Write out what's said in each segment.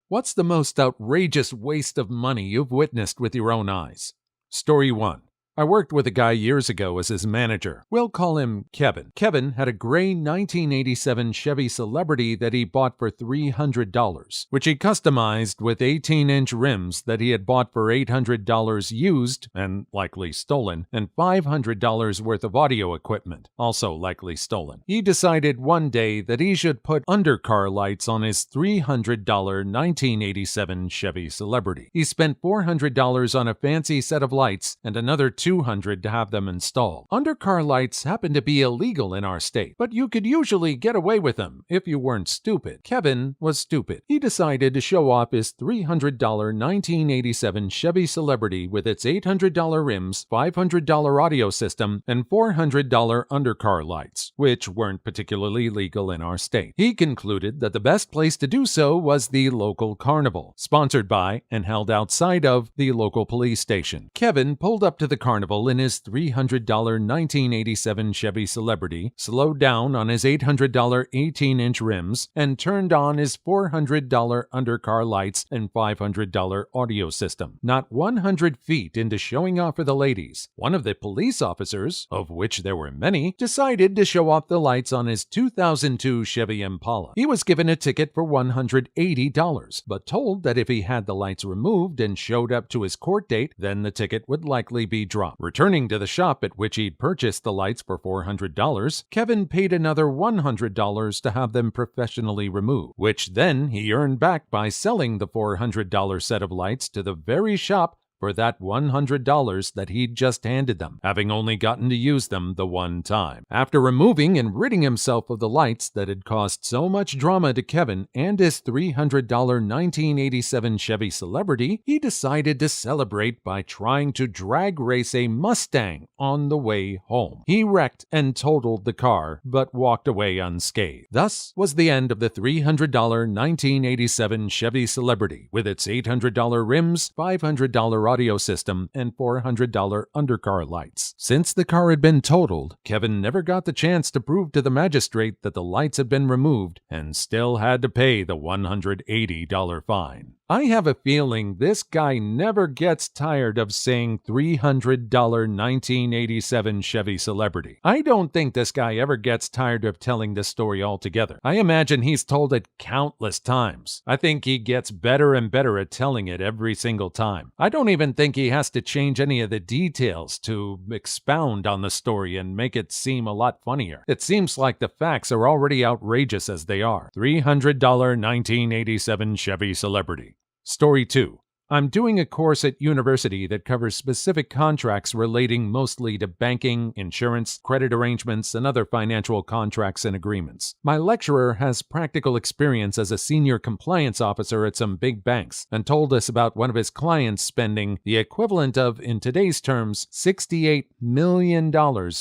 What's the most outrageous waste of money you've witnessed with your own eyes? Story 1. I worked with a guy years ago as his manager. We'll call him Kevin. Kevin had a gray 1987 Chevy Celebrity that he bought for $300, which he customized with 18-inch rims that he had bought for $800 used, and likely stolen, and $500 worth of audio equipment, also likely stolen. He decided one day that he should put undercar lights on his $300 1987 Chevy Celebrity. He spent $400 on a fancy set of lights and another $200 to have them installed. Undercar lights happen to be illegal in our state, but you could usually get away with them if you weren't stupid. Kevin was stupid. He decided to show off his $300 1987 Chevy Celebrity with its $800 rims, $500 audio system, and $400 undercar lights, which weren't particularly legal in our state. He concluded that the best place to do so was the local carnival, sponsored by and held outside of the local police station. Kevin pulled up to the carnival in his $300 1987 Chevy Celebrity, slowed down on his $800 18-inch rims, and turned on his $400 undercar lights and $500 audio system. Not 100 feet into showing off for the ladies, one of the police officers, of which there were many, decided to show off the lights on his 2002 Chevy Impala. He was given a ticket for $180, but told that if he had the lights removed and showed up to his court date, then the ticket would likely be dropped. Returning to the shop at which he'd purchased the lights for $400, Kevin paid another $100 to have them professionally removed, which then he earned back by selling the $400 set of lights to the very shop for that $100 that he'd just handed them, having only gotten to use them the one time. After removing and ridding himself of the lights that had caused so much drama to Kevin and his $300 1987 Chevy Celebrity, he decided to celebrate by trying to drag race a Mustang on the way home. He wrecked and totaled the car, but walked away unscathed. Thus was the end of the $300 1987 Chevy Celebrity, with its $800 rims, $500 audio system, and $400 undercar lights. Since the car had been totaled, Kevin never got the chance to prove to the magistrate that the lights had been removed and still had to pay the $180 fine. I have a feeling this guy never gets tired of saying $300 1987 Chevy Celebrity. I don't think this guy ever gets tired of telling this story altogether. I imagine he's told it countless times. I think he gets better and better at telling it every single time. I don't even think he has to change any of the details to expound on the story and make it seem a lot funnier. It seems like the facts are already outrageous as they are. $300 1987 Chevy Celebrity. Story 2. I'm doing a course at university that covers specific contracts relating mostly to banking, insurance, credit arrangements, and other financial contracts and agreements. My lecturer has practical experience as a senior compliance officer at some big banks and told us about one of his clients spending the equivalent of, in today's terms, $68 million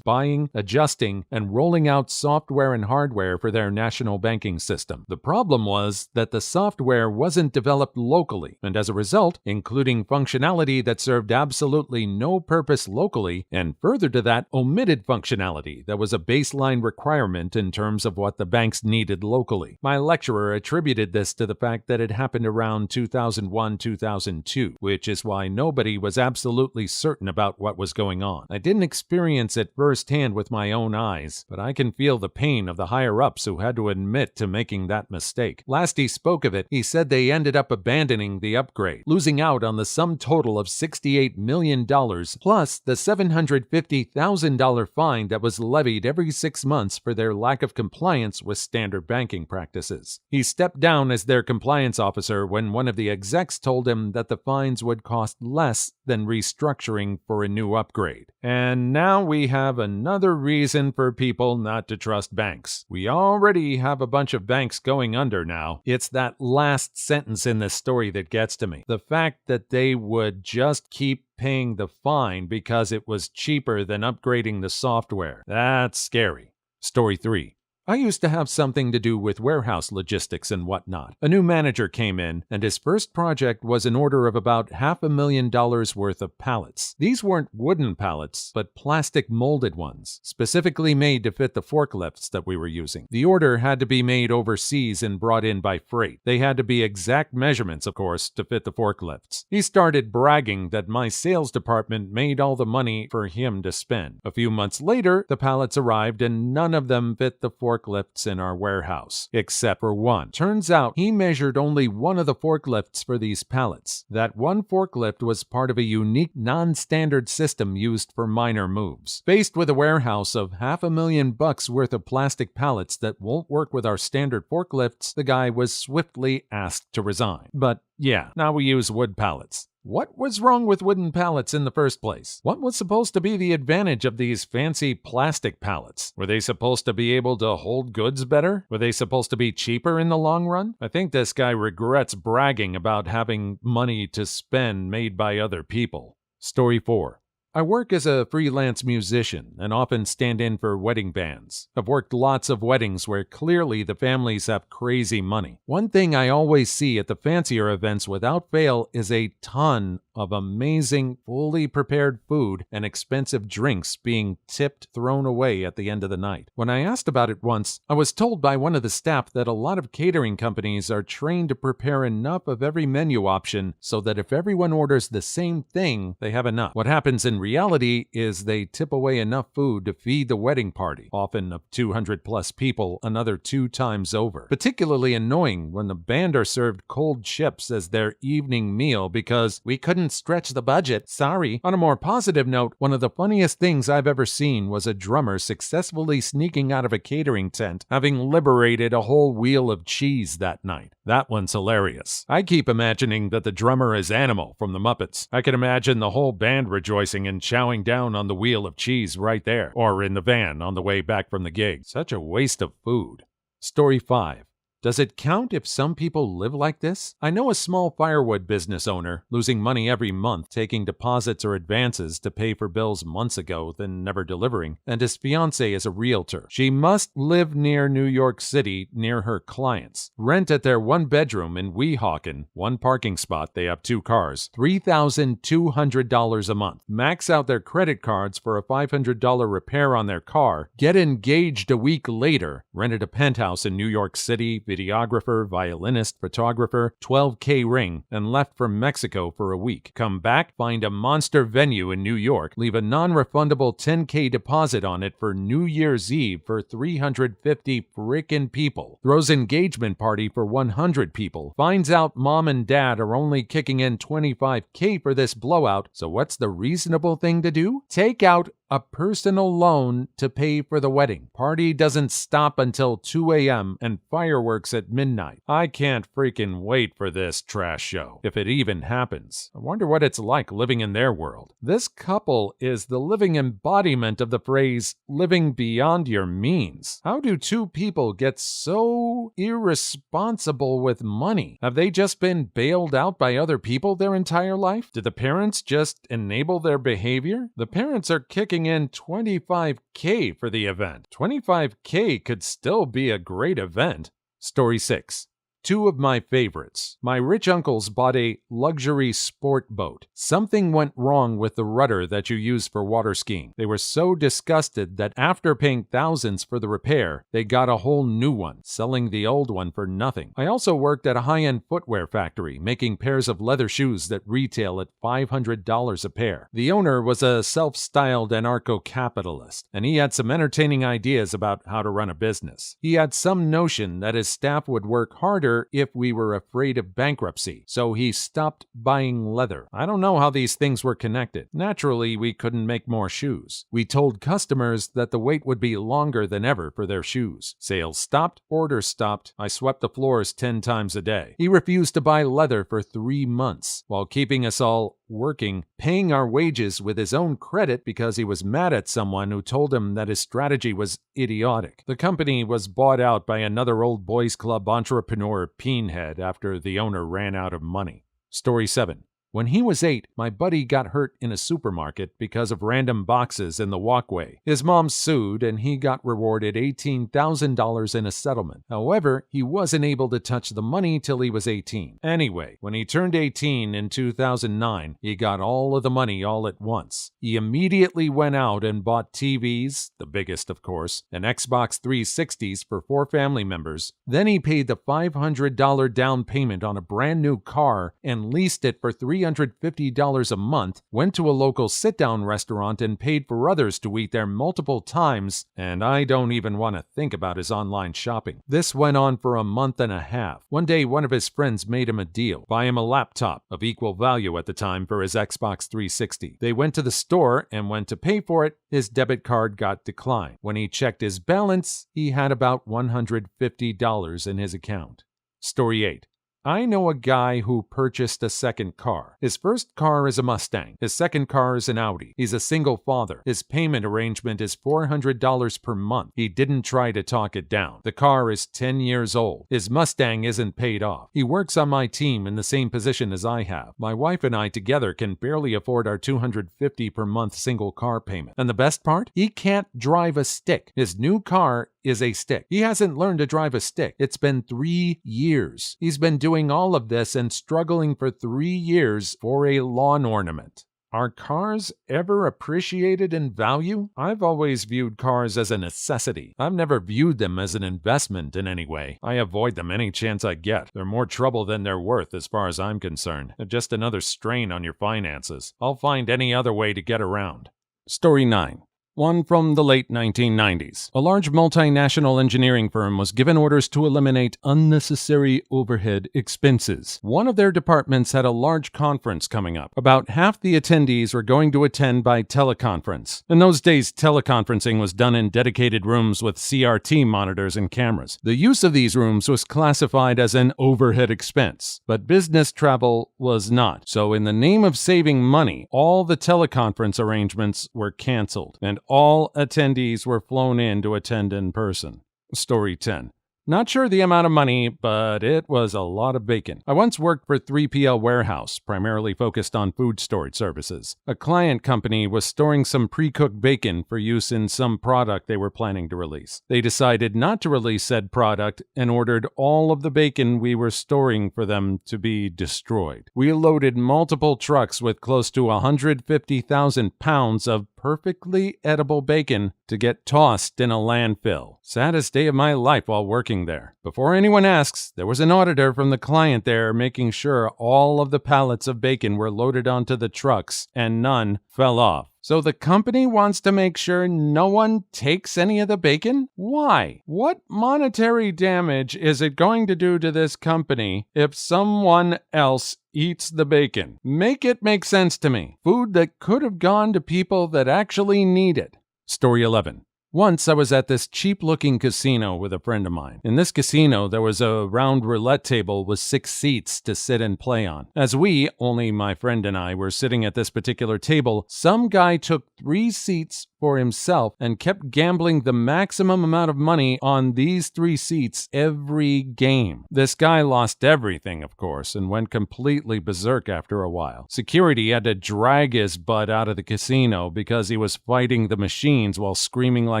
buying, adjusting, and rolling out software and hardware for their national banking system. The problem was that the software wasn't developed locally, and as a result, including functionality that served absolutely no purpose locally, and further to that, omitted functionality that was a baseline requirement in terms of what the banks needed locally. My lecturer attributed this to the fact that it happened around 2001-2002, which is why nobody was absolutely certain about what was going on. I didn't experience it firsthand with my own eyes, but I can feel the pain of the higher-ups who had to admit to making that mistake. Last he spoke of it, he said they ended up abandoning the upgrade, losing out on the sum total of $68 million, plus the $750,000 fine that was levied every 6 months for their lack of compliance with standard banking practices. He stepped down as their compliance officer when one of the execs told him that the fines would cost less than restructuring for a new upgrade. And now we have another reason for people not to trust banks. We already have a bunch of banks going under now. It's that last sentence in this story that gets to me. The fact that they would just keep paying the fine because it was cheaper than upgrading the software. That's scary. Story 3. I used to have something to do with warehouse logistics and whatnot. A new manager came in, and his first project was an order of about $500,000 worth of pallets. These weren't wooden pallets, but plastic molded ones, specifically made to fit the forklifts that we were using. The order had to be made overseas and brought in by freight. They had to be exact measurements, of course, to fit the forklifts. He started bragging that my sales department made all the money for him to spend. A few months later, the pallets arrived and none of them fit the forklifts in our warehouse, except for one. Turns out he measured only one of the forklifts for these pallets. That one forklift was part of a unique non-standard system used for minor moves. Faced with a warehouse of $500,000 worth of plastic pallets that won't work with our standard forklifts, the guy was swiftly asked to resign. But yeah, now we use wood pallets. What was wrong with wooden pallets in the first place? What was supposed to be the advantage of these fancy plastic pallets? Were they supposed to be able to hold goods better? Were they supposed to be cheaper in the long run? I think this guy regrets bragging about having money to spend made by other people. Story 4. I work as a freelance musician and often stand in for wedding bands. I've worked lots of weddings where clearly the families have crazy money. One thing I always see at the fancier events without fail is a ton of amazing, fully prepared food and expensive drinks being tipped, thrown away at the end of the night. When I asked about it once, I was told by one of the staff that a lot of catering companies are trained to prepare enough of every menu option so that if everyone orders the same thing, they have enough. What happens in reality is they tip away enough food to feed the wedding party, often of 200 plus people, another 2 times over. Particularly annoying when the band are served cold chips as their evening meal because we couldn't stretch the budget, sorry. On a more positive note, one of the funniest things I've ever seen was a drummer successfully sneaking out of a catering tent, having liberated a whole wheel of cheese that night. That one's hilarious. I keep imagining that the drummer is Animal from the Muppets. I can imagine the whole band rejoicing and chowing down on the wheel of cheese right there, or in the van on the way back from the gig. Such a waste of food. Story 5. Does it count if some people live like this? I know a small firewood business owner, losing money every month, taking deposits or advances to pay for bills months ago, then never delivering, and his fiancée is a realtor. She must live near New York City, near her clients. Rent at their 1-bedroom in Weehawken, 1 parking spot, they have 2 cars, $3,200 a month. Max out their credit cards for a $500 repair on their car, get engaged a week later, rented a penthouse in New York City, videographer, violinist, photographer, $12K ring, and left for Mexico for a week. Come back, find a monster venue in New York, leave a non-refundable $10K deposit on it for New Year's Eve for 350 frickin' people. Throws engagement party for 100 people. Finds out mom and dad are only kicking in $25K for this blowout, so what's the reasonable thing to do? Take out a personal loan to pay for the wedding. Party doesn't stop until 2 a.m. and fireworks at midnight. I can't freaking wait for this trash show, if it even happens. I wonder what it's like living in their world. This couple is the living embodiment of the phrase, living beyond your means. How do 2 people get so irresponsible with money? Have they just been bailed out by other people their entire life? Did the parents just enable their behavior? The parents are kicking in $25K for the event. $25K could still be a great event. Story 6. 2 of my favorites. My rich uncles bought a luxury sport boat. Something went wrong with the rudder that you use for water skiing. They were so disgusted that after paying thousands for the repair, they got a whole new one, selling the old one for nothing. I also worked at a high-end footwear factory, making pairs of leather shoes that retail at $500 a pair. The owner was a self-styled anarcho-capitalist, and he had some entertaining ideas about how to run a business. He had some notion that his staff would work harder if we were afraid of bankruptcy, so he stopped buying leather. I don't know how these things were connected. Naturally, we couldn't make more shoes. We told customers that the wait would be longer than ever for their shoes. Sales stopped, orders stopped. I swept the floors 10 times a day. He refused to buy leather for 3 months, while keeping us all working, paying our wages with his own credit because he was mad at someone who told him that his strategy was idiotic. The company was bought out by another old boys club entrepreneur pinhead after the owner ran out of money. Story 7. When he was 8, my buddy got hurt in a supermarket because of random boxes in the walkway. His mom sued and he got rewarded $18,000 in a settlement. However, he wasn't able to touch the money till he was 18. Anyway, when he turned 18 in 2009, he got all of the money all at once. He immediately went out and bought TVs, the biggest of course, and Xbox 360s for 4 family members. Then he paid the $500 down payment on a brand new car and leased it for $350 a month, went to a local sit-down restaurant and paid for others to eat there multiple times, and I don't even want to think about his online shopping. This went on for a month and a half. One day, one of his friends made him a deal, buy him a laptop of equal value at the time for his Xbox 360. They went to the store and went to pay for it. His debit card got declined. When he checked his balance, he had about $150 in his account. Story 8. I know a guy who purchased a second car. His first car is a Mustang. His second car is an Audi. He's a single father. His payment arrangement is $400 per month. He didn't try to talk it down. The car is 10 years old. His Mustang isn't paid off. He works on my team in the same position as I have. My wife and I together can barely afford our $250 per month single car payment. And the best part? He can't drive a stick. His new car is a stick. He hasn't learned to drive a stick. It's been 3 years. He's been doing all of this and struggling for 3 years for a lawn ornament. Are cars ever appreciated in value? I've always viewed cars as a necessity. I've never viewed them as an investment in any way. I avoid them any chance I get. They're more trouble than they're worth as far as I'm concerned. They're just another strain on your finances. I'll find any other way to get around. Story 9. One from the late 1990s. A large multinational engineering firm was given orders to eliminate unnecessary overhead expenses. One of their departments had a large conference coming up. About half the attendees were going to attend by teleconference. In those days, teleconferencing was done in dedicated rooms with CRT monitors and cameras. The use of these rooms was classified as an overhead expense, but business travel was not. So in the name of saving money, all the teleconference arrangements were canceled, and all attendees were flown in to attend in person. Story 10. Not sure the amount of money, but it was a lot of bacon. I once worked for 3PL Warehouse, primarily focused on food storage services. A client company was storing some pre-cooked bacon for use in some product they were planning to release. They decided not to release said product and ordered all of the bacon we were storing for them to be destroyed. We loaded multiple trucks with close to 150,000 pounds of perfectly edible bacon to get tossed in a landfill. Saddest day of my life while working there. Before anyone asks, there was an auditor from the client there making sure all of the pallets of bacon were loaded onto the trucks and none fell off. So the company wants to make sure no one takes any of the bacon? Why? What monetary damage is it going to do to this company if someone else eats the bacon? Make it make sense to me. Food that could have gone to people that actually need it. Story 11. Once I was at this cheap-looking casino with a friend of mine. In this casino, there was a round roulette table with 6 seats to sit and play on. As we, only my friend and I, were sitting at this particular table, some guy took 3 seats for himself and kept gambling the maximum amount of money on these 3 seats every game. This guy lost everything, of course, and went completely berserk after a while. Security had to drag his butt out of the casino because he was fighting the machines while screaming like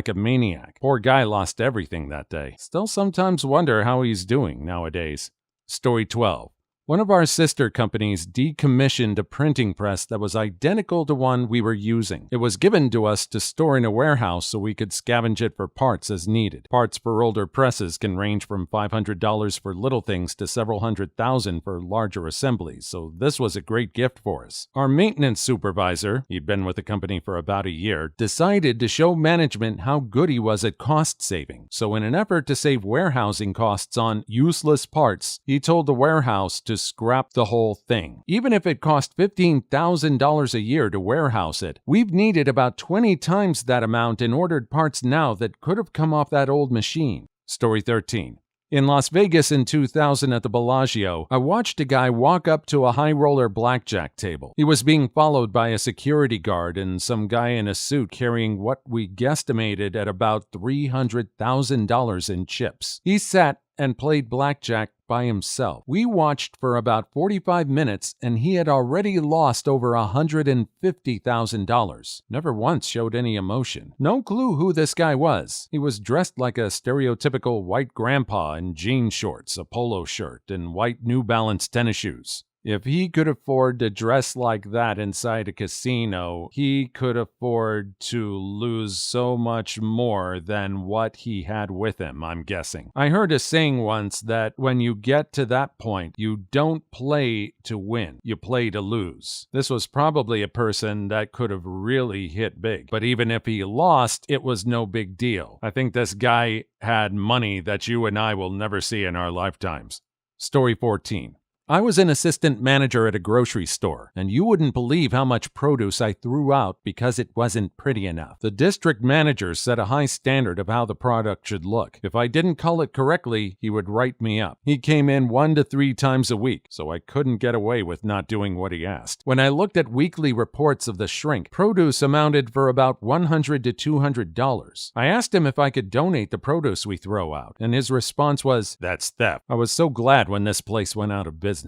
a maniac. Poor guy lost everything that day. Still sometimes wonder how he's doing nowadays. Story 12. One of our sister companies decommissioned a printing press that was identical to one we were using. It was given to us to store in a warehouse so we could scavenge it for parts as needed. Parts for older presses can range from $500 for little things to several $100,000 for larger assemblies, so this was a great gift for us. Our maintenance supervisor, he'd been with the company for about a year, decided to show management how good he was at cost saving. So in an effort to save warehousing costs on useless parts, he told the warehouse to scrap the whole thing. Even if it cost $15,000 a year to warehouse it, we've needed about 20 times that amount in ordered parts now that could have come off that old machine. Story 13. In Las Vegas in 2000 at the Bellagio, I watched a guy walk up to a high-roller blackjack table. He was being followed by a security guard and some guy in a suit carrying what we guesstimated at about $300,000 in chips. He sat and played blackjack by himself. We watched for about 45 minutes and he had already lost over $150,000. Never once showed any emotion. No clue who this guy was. He was dressed like a stereotypical white grandpa in jean shorts, a polo shirt, and white New Balance tennis shoes. If he could afford to dress like that inside a casino, he could afford to lose so much more than what he had with him, I'm guessing. I heard a saying once that when you get to that point, you don't play to win, you play to lose. This was probably a person that could have really hit big, but even if he lost, it was no big deal. I think this guy had money that you and I will never see in our lifetimes. Story 14. I was an assistant manager at a grocery store, and you wouldn't believe how much produce I threw out because it wasn't pretty enough. The district manager set a high standard of how the product should look. If I didn't cull it correctly, he would write me up. He came in 1 to 3 times a week, so I couldn't get away with not doing what he asked. When I looked at weekly reports of the shrink, produce amounted for about $100 to $200. I asked him if I could donate the produce we throw out, and his response was, "That's theft." I was so glad when this place went out of business.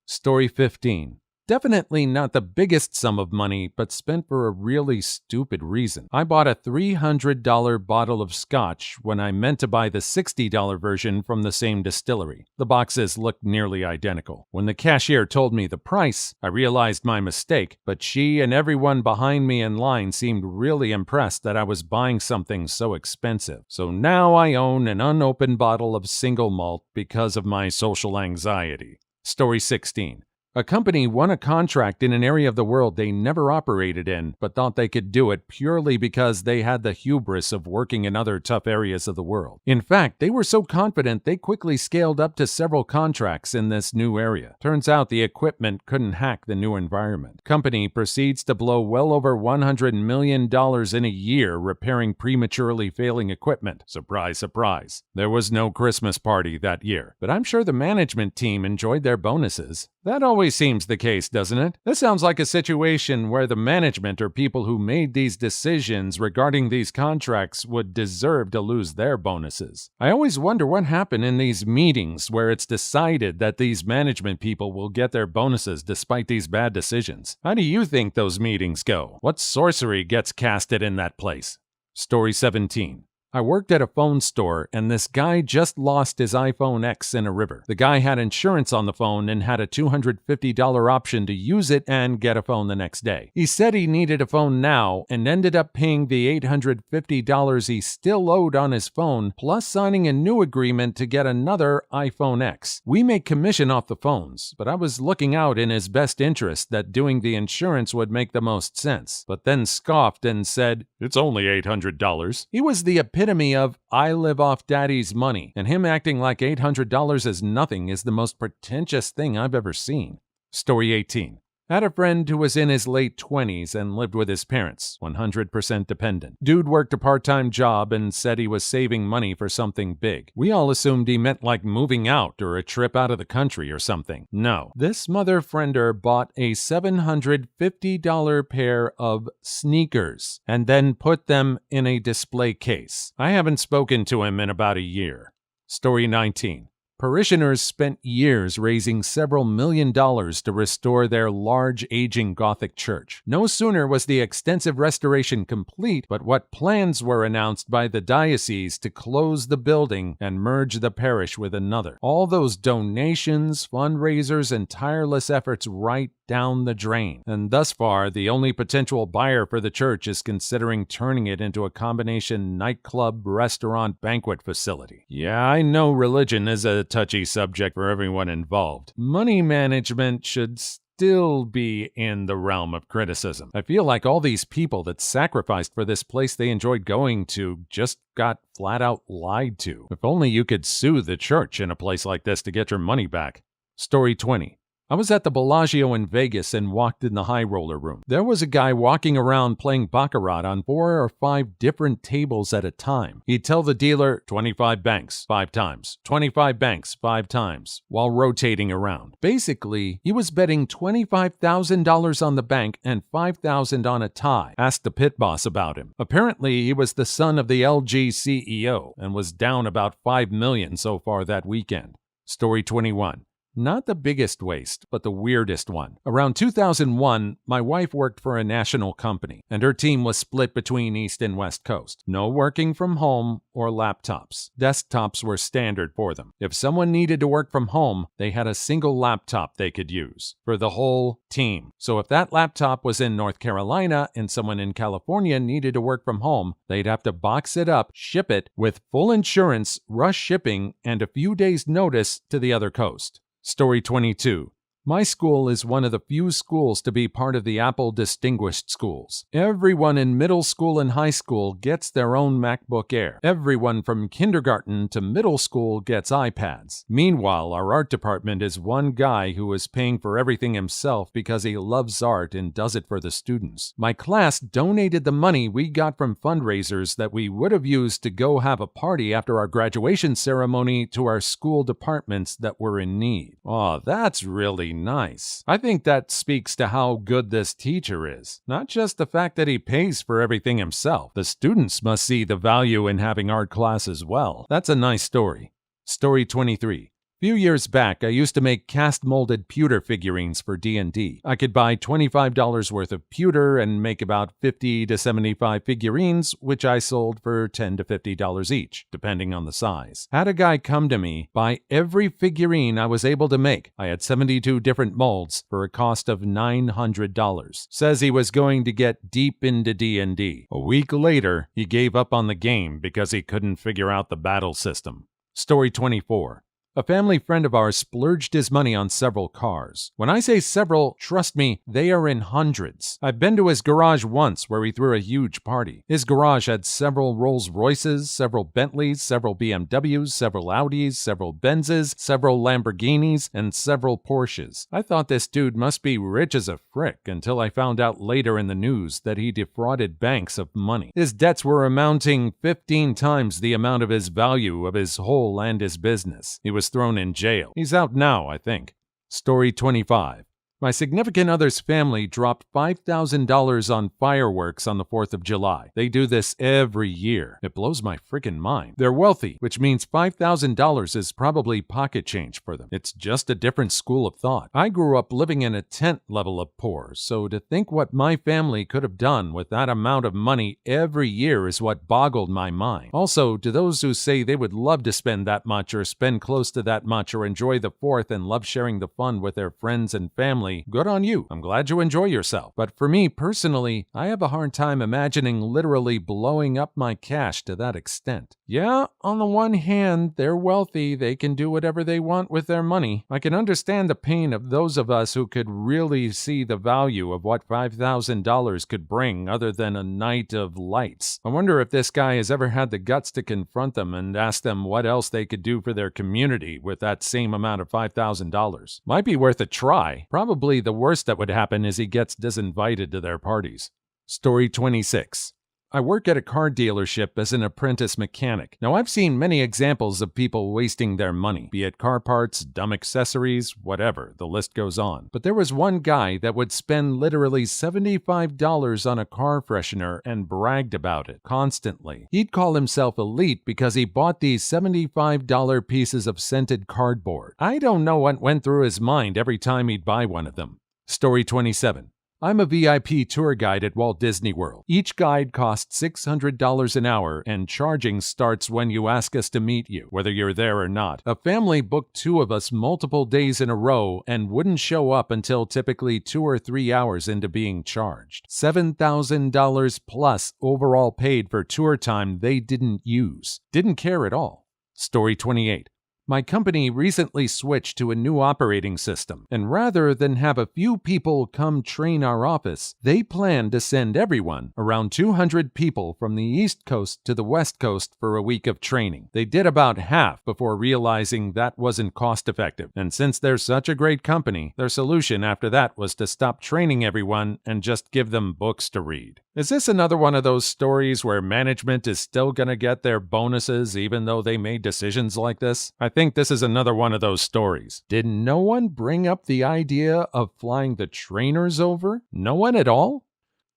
Story 15. Definitely not the biggest sum of money, but spent for a really stupid reason. I bought a $300 bottle of scotch when I meant to buy the $60 version from the same distillery. The boxes looked nearly identical. When the cashier told me the price, I realized my mistake, but she and everyone behind me in line seemed really impressed that I was buying something so expensive. So now I own an unopened bottle of single malt because of my social anxiety. Story 16. A company won a contract in an area of the world they never operated in, but thought they could do it purely because they had the hubris of working in other tough areas of the world. In fact, they were so confident they quickly scaled up to several contracts in this new area. Turns out the equipment couldn't hack the new environment. Company proceeds to blow well over $100 million in a year repairing prematurely failing equipment. Surprise, surprise. There was no Christmas party that year, but I'm sure the management team enjoyed their bonuses. That always seems the case, doesn't it? This sounds like a situation where the management or people who made these decisions regarding these contracts would deserve to lose their bonuses. I always wonder what happened in these meetings where it's decided that these management people will get their bonuses despite these bad decisions. How do you think those meetings go? What sorcery gets casted in that place? Story 17. I worked at a phone store, and this guy just lost his iPhone X in a river. The guy had insurance on the phone and had a $250 option to use it and get a phone the next day. He said he needed a phone now and ended up paying the $850 he still owed on his phone, plus signing a new agreement to get another iPhone X. We make commission off the phones, but I was looking out in his best interest that doing the insurance would make the most sense, but then scoffed and said, "It's only $800. He was the epitome of "I live off daddy's money," and him acting like $800 is nothing is the most pretentious thing I've ever seen. Story 18. Had a friend who was in his late 20s and lived with his parents, 100% dependent. Dude worked a part-time job and said he was saving money for something big. We all assumed he meant like moving out or a trip out of the country or something. No. This mother-friender bought a $750 pair of sneakers and then put them in a display case. I haven't spoken to him in about a year. Story 19. Parishioners spent years raising several $1 million to restore their large, aging Gothic church. No sooner was the extensive restoration complete, but what plans were announced by the diocese to close the building and merge the parish with another. All those donations, fundraisers, and tireless efforts right down the drain. And thus far, the only potential buyer for the church is considering turning it into a combination nightclub, restaurant, banquet facility. Yeah, I know religion is a touchy subject for everyone involved. Money management should still be in the realm of criticism. I feel like all these people that sacrificed for this place they enjoyed going to just got flat out lied to. If only you could sue the church in a place like this to get your money back. Story 20. I was at the Bellagio in Vegas and walked in the high roller room. There was a guy walking around playing baccarat on 4 or 5 different tables at a time. He'd tell the dealer, 25 banks, 5 times, 25 banks, 5 times, while rotating around. Basically, he was betting $25,000 on the bank and $5,000 on a tie. Asked the pit boss about him. Apparently, he was the son of the LG CEO and was down about $5 million so far that weekend. Story 21. Not the biggest waste, but the weirdest one. Around 2001, my wife worked for a national company, and her team was split between East and West Coast. No working from home or laptops. Desktops were standard for them. If someone needed to work from home, they had a single laptop they could use for the whole team. So if that laptop was in North Carolina and someone in California needed to work from home, they'd have to box it up, ship it with full insurance, rush shipping, and a few days' notice to the other coast. Story 22. My school is one of the few schools to be part of the Apple Distinguished Schools. Everyone in middle school and high school gets their own MacBook Air. Everyone from kindergarten to middle school gets iPads. Meanwhile, our art department is one guy who is paying for everything himself because he loves art and does it for the students. My class donated the money we got from fundraisers that we would have used to go have a party after our graduation ceremony to our school departments that were in need. Oh, that's really nice. I think that speaks to how good this teacher is. Not just the fact that he pays for everything himself. The students must see the value in having art class as well. That's a nice story. Story 23. A few years back, I used to make cast-molded pewter figurines for D&D. I could buy $25 worth of pewter and make about 50 to 75 figurines, which I sold for $10 to $50 each, depending on the size. Had a guy come to me, buy every figurine I was able to make. I had 72 different molds for a cost of $900. Says he was going to get deep into D&D. A week later, he gave up on the game because he couldn't figure out the battle system. Story 24. A family friend of ours splurged his money on several cars. When I say several, trust me, they are in hundreds. I've been to his garage once where he threw a huge party. His garage had several Rolls Royces, several Bentleys, several BMWs, several Audis, several Benzes, several Lamborghinis, and several Porsches. I thought this dude must be rich as a frick until I found out later in the news that he defrauded banks of money. His debts were amounting 15 times the amount of his value of his whole and his business. He was thrown in jail. He's out now, I think. Story 25. My significant other's family dropped $5,000 on fireworks on the 4th of July. They do this every year. It blows my freaking mind. They're wealthy, which means $5,000 is probably pocket change for them. It's just a different school of thought. I grew up living in a tent level of poor, so to think what my family could have done with that amount of money every year is what boggled my mind. Also, to those who say they would love to spend that much or spend close to that much or enjoy the 4th and love sharing the fun with their friends and family, good on you. I'm glad you enjoy yourself. But for me personally, I have a hard time imagining literally blowing up my cash to that extent. Yeah, on the one hand, they're wealthy. They can do whatever they want with their money. I can understand the pain of those of us who could really see the value of what $5,000 could bring other than a night of lights. I wonder if this guy has ever had the guts to confront them and ask them what else they could do for their community with that same amount of $5,000. Might be worth a try. Probably the worst that would happen is he gets disinvited to their parties. Story 26. I work at a car dealership as an apprentice mechanic. Now, I've seen many examples of people wasting their money, be it car parts, dumb accessories, whatever, the list goes on. But there was one guy that would spend literally $75 on a car freshener and bragged about it constantly. He'd call himself elite because he bought these $75 pieces of scented cardboard. I don't know what went through his mind every time he'd buy one of them. Story 27. I'm a VIP tour guide at Walt Disney World. Each guide costs $600 an hour, and charging starts when you ask us to meet you, whether you're there or not. A family booked 2 of us multiple days in a row and wouldn't show up until typically 2 or 3 hours into being charged. $7,000 plus overall paid for tour time they didn't use. Didn't care at all. Story 28. My company recently switched to a new operating system, and rather than have a few people come train our office, they planned to send everyone, around 200 people from the East Coast to the West Coast for a week of training. They did about half before realizing that wasn't cost-effective, and since they're such a great company, their solution after that was to stop training everyone and just give them books to read. Is this another one of those stories where management is still going to get their bonuses even though they made decisions like this? I think this is another one of those stories. Did no one bring up the idea of flying the trainers over? No one at all?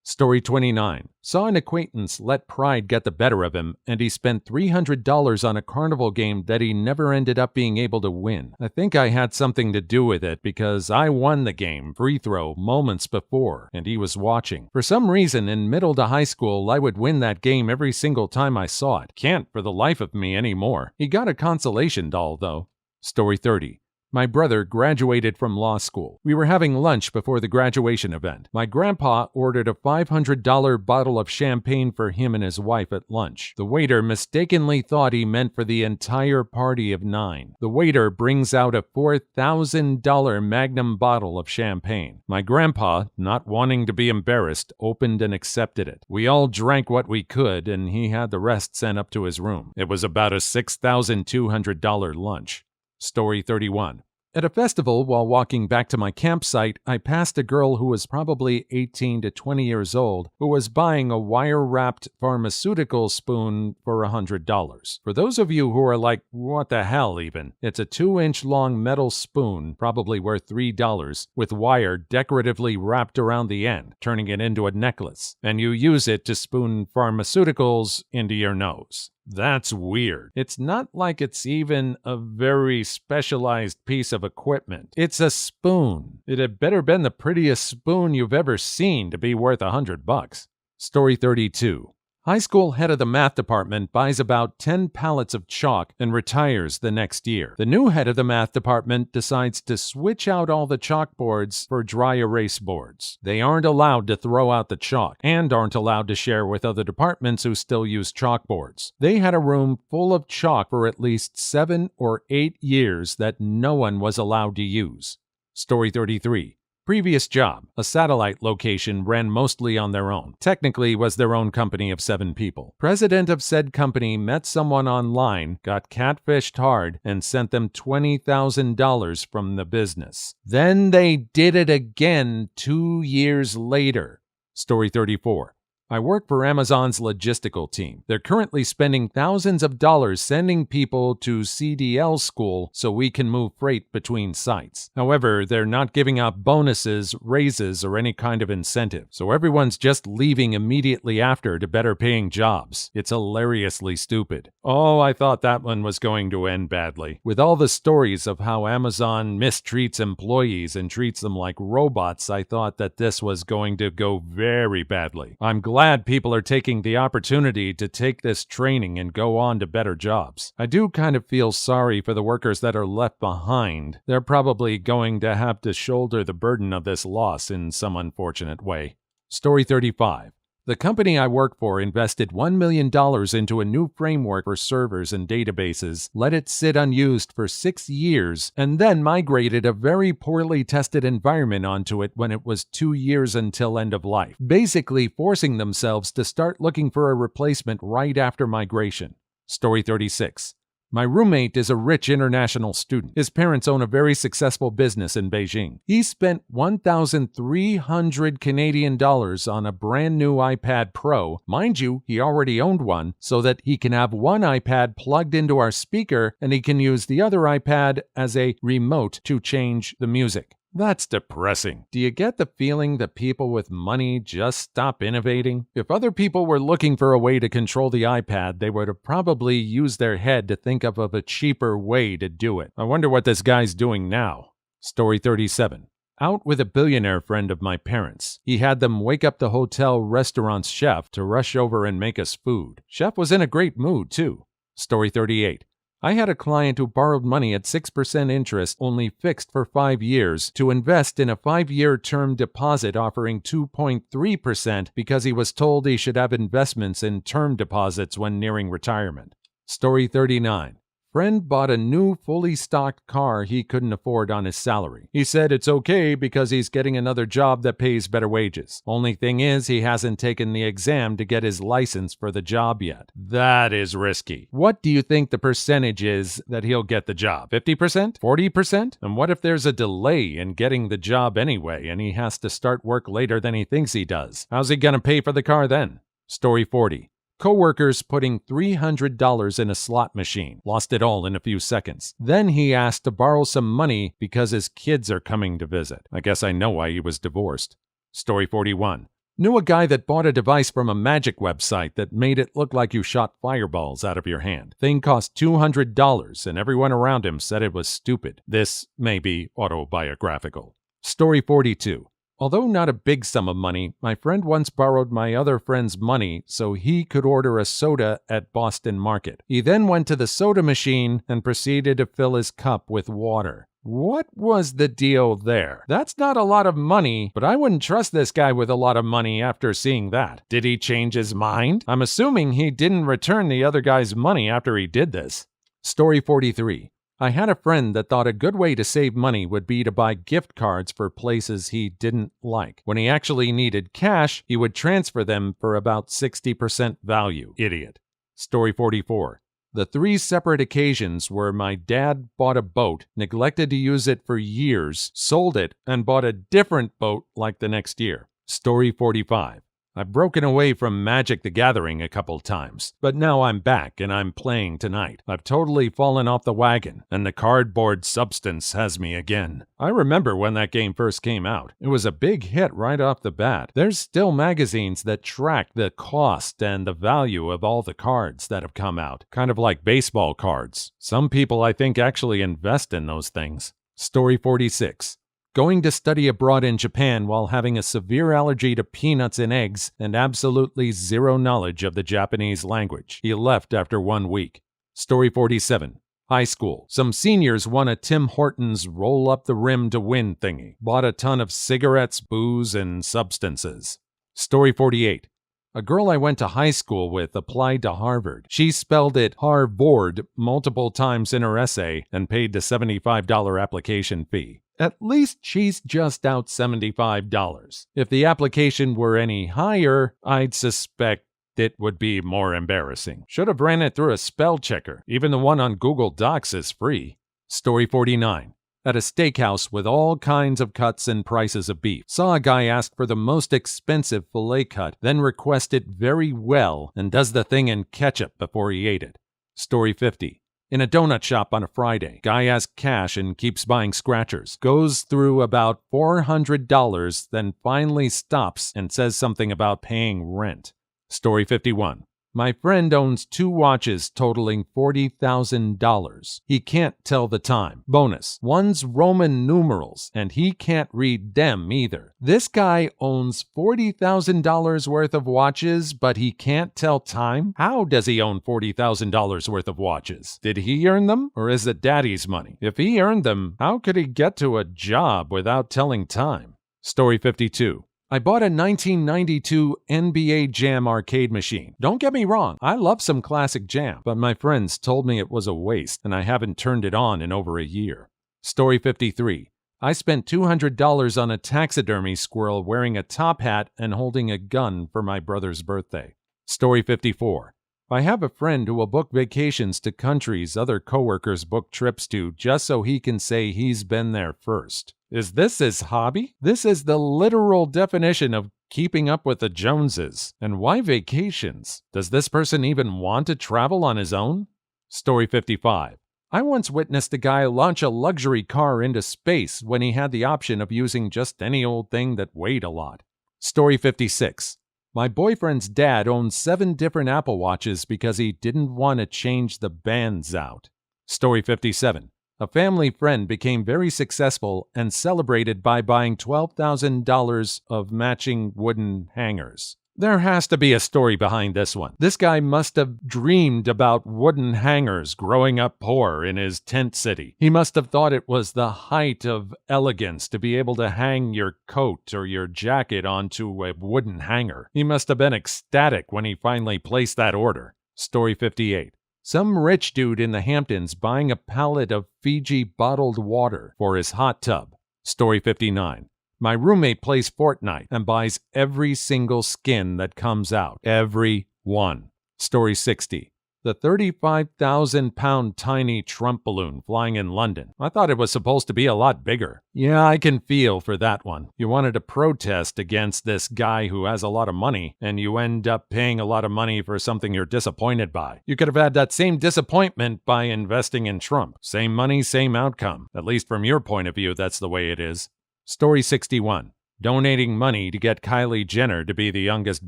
Story 29. Saw an acquaintance let pride get the better of him, and he spent $300 on a carnival game that he never ended up being able to win. I think I had something to do with it because I won the game, free throw, moments before, and he was watching. For some reason, in middle to high school, I would win that game every single time I saw it. Can't for the life of me anymore. He got a consolation doll, though. Story 30. My brother graduated from law school. We were having lunch before the graduation event. My grandpa ordered a $500 bottle of champagne for him and his wife at lunch. The waiter mistakenly thought he meant for the entire party of 9. The waiter brings out a $4,000 Magnum bottle of champagne. My grandpa, not wanting to be embarrassed, opened and accepted it. We all drank what we could, and he had the rest sent up to his room. It was about a $6,200 lunch. Story 31. At a festival, while walking back to my campsite, I passed a girl who was probably 18 to 20 years old who was buying a wire-wrapped pharmaceutical spoon for $100. For those of you who are like, what the hell even? It's a 2-inch long metal spoon, probably worth $3, with wire decoratively wrapped around the end, turning it into a necklace, and you use it to spoon pharmaceuticals into your nose. That's weird. It's not like it's even a very specialized piece of equipment. It's a spoon. It had better been the prettiest spoon you've ever seen to be worth $100. Story 32. High school head of the math department buys about 10 pallets of chalk and retires the next year. The new head of the math department decides to switch out all the chalkboards for dry erase boards. They aren't allowed to throw out the chalk and aren't allowed to share with other departments who still use chalkboards. They had a room full of chalk for at least 7 or 8 years that no one was allowed to use. Story 33. Previous job, a satellite location ran mostly on their own. Technically was their own company of 7 people. President of said company met someone online, got catfished hard, and sent them $20,000 from the business. Then they did it again 2 years later. Story 34. I work for Amazon's logistical team. They're currently spending thousands of dollars sending people to CDL school so we can move freight between sites. However, they're not giving out bonuses, raises, or any kind of incentive, so everyone's just leaving immediately after to better paying jobs. It's hilariously stupid. Oh, I thought that one was going to end badly. With all the stories of how Amazon mistreats employees and treats them like robots, I thought that this was going to go very badly. I'm glad people are taking the opportunity to take this training and go on to better jobs. I do kind of feel sorry for the workers that are left behind. They're probably going to have to shoulder the burden of this loss in some unfortunate way. Story 35. The company I work for invested $1 million into a new framework for servers and databases, let it sit unused for 6 years, and then migrated a very poorly tested environment onto it when it was 2 years until end of life, basically forcing themselves to start looking for a replacement right after migration. Story 36. My roommate is a rich international student. His parents own a very successful business in Beijing. He spent 1,300 Canadian dollars on a brand new iPad Pro. Mind you, he already owned one, so that he can have one iPad plugged into our speaker and he can use the other iPad as a remote to change the music. That's depressing. Do you get the feeling that people with money just stop innovating? If other people were looking for a way to control the iPad, they would have probably used their head to think of a cheaper way to do it. I wonder what this guy's doing now. Story 37. Out with a billionaire friend of my parents. He had them wake up the hotel restaurant's chef to rush over and make us food. Chef was in a great mood, too. Story 38. I had a client who borrowed money at 6% interest, only fixed for 5 years, to invest in a 5-year term deposit offering 2.3% because he was told he should have investments in term deposits when nearing retirement. Story 39. Friend bought a new fully stocked car he couldn't afford on his salary. He said it's okay because he's getting another job that pays better wages. Only thing is, he hasn't taken the exam to get his license for the job yet. That is risky. What do you think the percentage is that he'll get the job? 50%? 40%? And what if there's a delay in getting the job anyway and he has to start work later than he thinks he does? How's he going to pay for the car then? Story 40. Coworkers putting $300 in a slot machine. Lost it all in a few seconds. Then he asked to borrow some money because his kids are coming to visit. I guess I know why he was divorced. Story 41. Knew a guy that bought a device from a magic website that made it look like you shot fireballs out of your hand. Thing cost $200, and everyone around him said it was stupid. This may be autobiographical. Story 42. Although not a big sum of money, my friend once borrowed my other friend's money so he could order a soda at Boston Market. He then went to the soda machine and proceeded to fill his cup with water. What was the deal there? That's not a lot of money, but I wouldn't trust this guy with a lot of money after seeing that. Did he change his mind? I'm assuming he didn't return the other guy's money after he did this. Story 43. I had a friend that thought a good way to save money would be to buy gift cards for places he didn't like. When he actually needed cash, he would transfer them for about 60% value. Idiot. Story 44. The 3 separate occasions where my dad bought a boat, neglected to use it for years, sold it, and bought a different boat like the next year. Story 45. I've broken away from Magic the Gathering a couple times, but now I'm back and I'm playing tonight. I've totally fallen off the wagon, and the cardboard substance has me again. I remember when that game first came out. It was a big hit right off the bat. There's still magazines that track the cost and the value of all the cards that have come out, kind of like baseball cards. Some people, I think, actually invest in those things. Story 46. Going to study abroad in Japan while having a severe allergy to peanuts and eggs and absolutely zero knowledge of the Japanese language. He left after 1 week. Story 47. High school. Some seniors won a Tim Hortons roll up the rim to win thingy. Bought a ton of cigarettes, booze, and substances. Story 48. A girl I went to high school with applied to Harvard. She spelled it Harvard multiple times in her essay and paid the $75 application fee. At least she's just out $75. If the application were any higher, I'd suspect it would be more embarrassing. Should have ran it through a spell checker. Even the one on Google Docs is free. Story 49. At a steakhouse with all kinds of cuts and prices of beef. Saw a guy ask for the most expensive filet cut, then request it very well and does the thing in ketchup before he ate it. Story 50. In a donut shop on a Friday, guy asks cash and keeps buying scratchers. Goes through about $400, then finally stops and says something about paying rent. Story 51. My friend owns 2 watches totaling $40,000. He can't tell the time. Bonus, one's Roman numerals, and he can't read them either. This guy owns $40,000 worth of watches, but he can't tell time? How does he own $40,000 worth of watches? Did he earn them, or is it daddy's money? If he earned them, how could he get to a job without telling time? Story 52. I bought a 1992 NBA Jam arcade machine. Don't get me wrong, I love some classic Jam, but my friends told me it was a waste, and I haven't turned it on in over a year. Story 53. I spent $200 on a taxidermy squirrel wearing a top hat and holding a gun for my brother's birthday. Story 54. I have a friend who will book vacations to countries other coworkers book trips to just so he can say he's been there first. Is this his hobby? This is the literal definition of keeping up with the Joneses. And why vacations? Does this person even want to travel on his own? Story 55. I once witnessed a guy launch a luxury car into space when he had the option of using just any old thing that weighed a lot. Story 56. My boyfriend's dad owns 7 different Apple Watches because he didn't want to change the bands out. Story 57. A family friend became very successful and celebrated by buying $12,000 of matching wooden hangers. There has to be a story behind this one. This guy must have dreamed about wooden hangers growing up poor in his tent city. He must have thought it was the height of elegance to be able to hang your coat or your jacket onto a wooden hanger. He must have been ecstatic when he finally placed that order. Story 58. Some rich dude in the Hamptons buying a pallet of Fiji bottled water for his hot tub. Story 59. My roommate plays Fortnite and buys every single skin that comes out. Every one. Story 60. The 35,000-pound tiny Trump balloon flying in London. I thought it was supposed to be a lot bigger. Yeah, I can feel for that one. You wanted to protest against this guy who has a lot of money, and you end up paying a lot of money for something you're disappointed by. You could have had that same disappointment by investing in Trump. Same money, same outcome. At least from your point of view, that's the way it is. Story 61. Donating money to get Kylie Jenner to be the youngest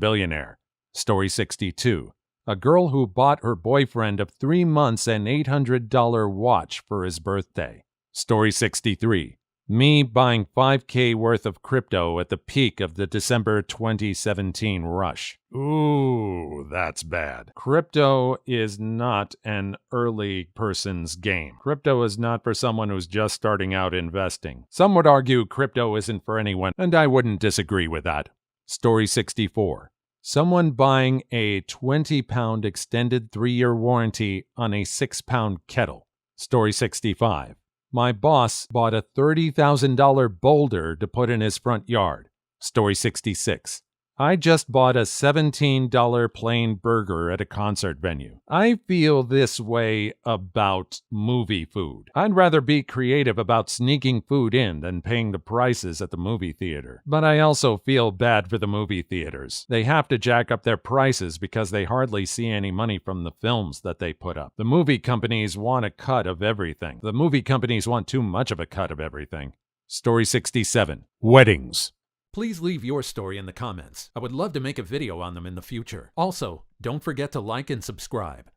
billionaire. Story 62. A girl who bought her boyfriend of 3 months an $800 watch for his birthday. Story 63. Me buying $5,000 worth of crypto at the peak of the December 2017 rush. Ooh, that's bad. Crypto is not an early person's game. Crypto is not for someone who's just starting out investing. Some would argue crypto isn't for anyone, and I wouldn't disagree with that. Story 64. Someone buying a 20-pound extended 3-year warranty on a 6-pound kettle. Story 65. My boss bought a $30,000 boulder to put in his front yard. Story 66. I just bought a $17 plain burger at a concert venue. I feel this way about movie food. I'd rather be creative about sneaking food in than paying the prices at the movie theater. But I also feel bad for the movie theaters. They have to jack up their prices because they hardly see any money from the films that they put up. The movie companies want a cut of everything. The movie companies want too much of a cut of everything. Story 67. Weddings. Please leave your story in the comments. I would love to make a video on them in the future. Also, don't forget to like and subscribe.